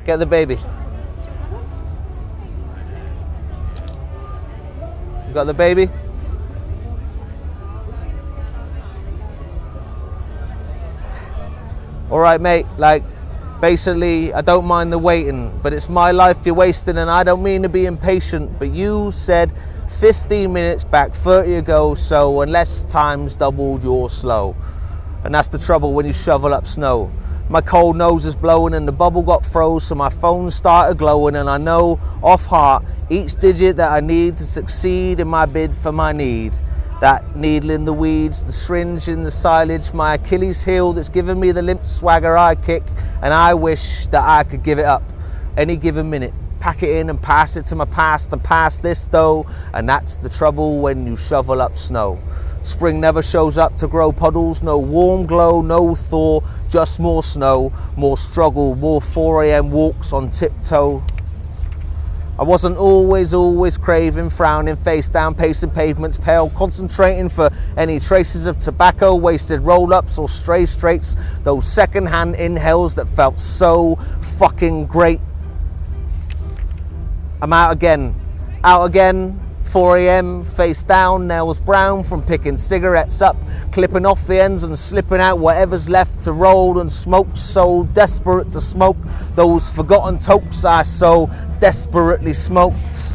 Get the baby. You got the baby? All right, mate, like, basically, I don't mind the waiting, but it's my life you're wasting, and I don't mean to be impatient, but you said 15 minutes back, 30 ago, so unless time's doubled, you're slow. And that's the trouble when you shovel up snow. My cold nose is blowing and the bubble got froze, so my phone started glowing, and I know off heart each digit that I need to succeed in my bid for my need. That needle in the weeds, the syringe in the silage, my Achilles heel that's given me the limp swagger I kick, and I wish that I could give it up any given minute. Pack it in and pass it to my past and pass this though, and that's the trouble when you shovel up snow. Spring never shows up to grow puddles, no warm glow, no thaw, just more snow, more struggle, more 4 a.m. walks on tiptoe. I wasn't always craving, frowning, face down, pacing pavements, pale, concentrating for any traces of tobacco, wasted roll-ups or stray straights, those second-hand inhales that felt so fucking great. I'm out again, 4 a.m, face down, nails brown from picking cigarettes up, clipping off the ends and slipping out whatever's left to roll and smoke, so desperate to smoke those forgotten tokes I so desperately smoked.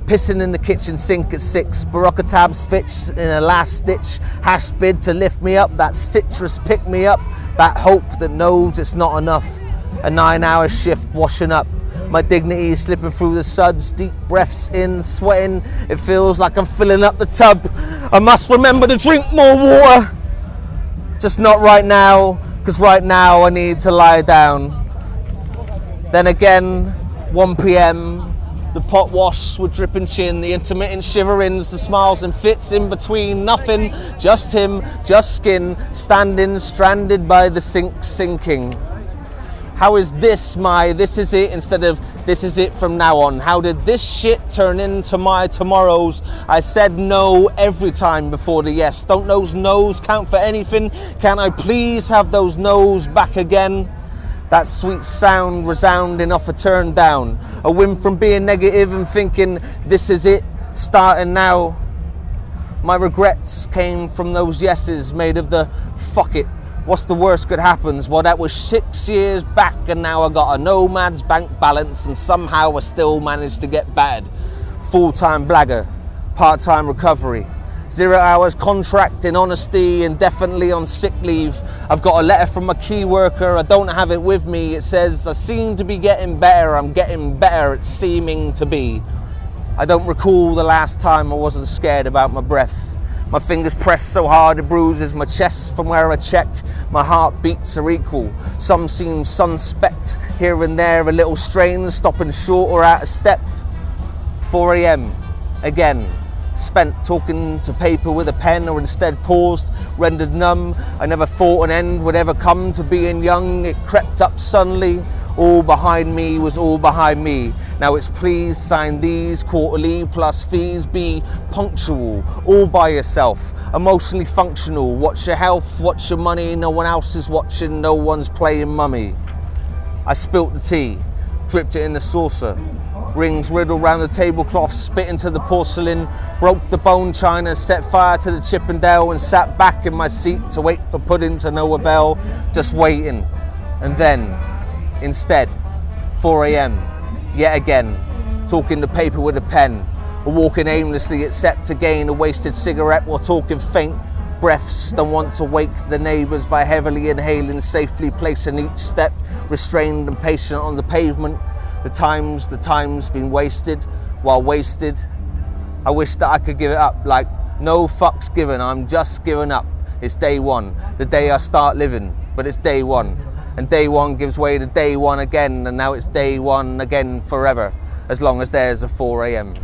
Pissing in the kitchen sink at 6, Barocca tabs fitch in a last ditch, hash bid to lift me up, that citrus pick me up, that hope that knows it's not enough, a 9-hour shift washing up. My dignity is slipping through the suds, deep breaths in, sweating. It feels like I'm filling up the tub. I must remember to drink more water. Just not right now, because right now I need to lie down. Then again, 1 p.m, the pot wash with dripping chin, the intermittent shiverings, the smiles and fits in between, nothing, just him, just skin, standing, stranded by the sink, sinking. How is this my this is it instead of this is it from now on? How did this shit turn into my tomorrows? I said no every time before the yes. Don't those no's count for anything? Can I please have those no's back again? That sweet sound resounding off a turn down. A whim from being negative and thinking this is it, starting now. My regrets came from those yeses made of the fuck it. What's the worst could happen? Well, that was 6 years back, and now I got a nomad's bank balance, and somehow I still managed to get battered. Full-time blagger, part-time recovery, 0 hours contract in honesty, indefinitely on sick leave. I've got a letter from my key worker, I don't have it with me. It says, I seem to be getting better, I'm getting better at seeming to be. I don't recall the last time I wasn't scared about my breath. My fingers press so hard it bruises my chest from where I check. My heartbeats are equal. Some seem suspect, here and there a little strain, stopping short or out of step. 4 a.m, again, spent talking to paper with a pen, or instead paused, rendered numb. I never thought an end would ever come to being young. It crept up suddenly. All behind me was all behind me. Now it's please sign these quarterly plus fees, be punctual, all by yourself, emotionally functional. Watch your health, watch your money, no one else is watching, no one's playing mummy. I spilt the tea, dripped it in the saucer. Rings riddled round the tablecloth, spit into the porcelain, broke the bone china, set fire to the Chippendale, and sat back in my seat to wait for pudding to no avail, just waiting. And then, instead, 4 a.m, yet again, talking to paper with a pen, or walking aimlessly except to gain a wasted cigarette while talking faint breaths. Don't want to wake the neighbours by heavily inhaling, safely placing each step, restrained and patient on the pavement. The time's been wasted, while wasted. I wish that I could give it up, like no fucks given, I'm just giving up. It's day one, the day I start living, but it's day one. And day one gives way to day one again, and now it's day one again forever, as long as there's a 4 a.m.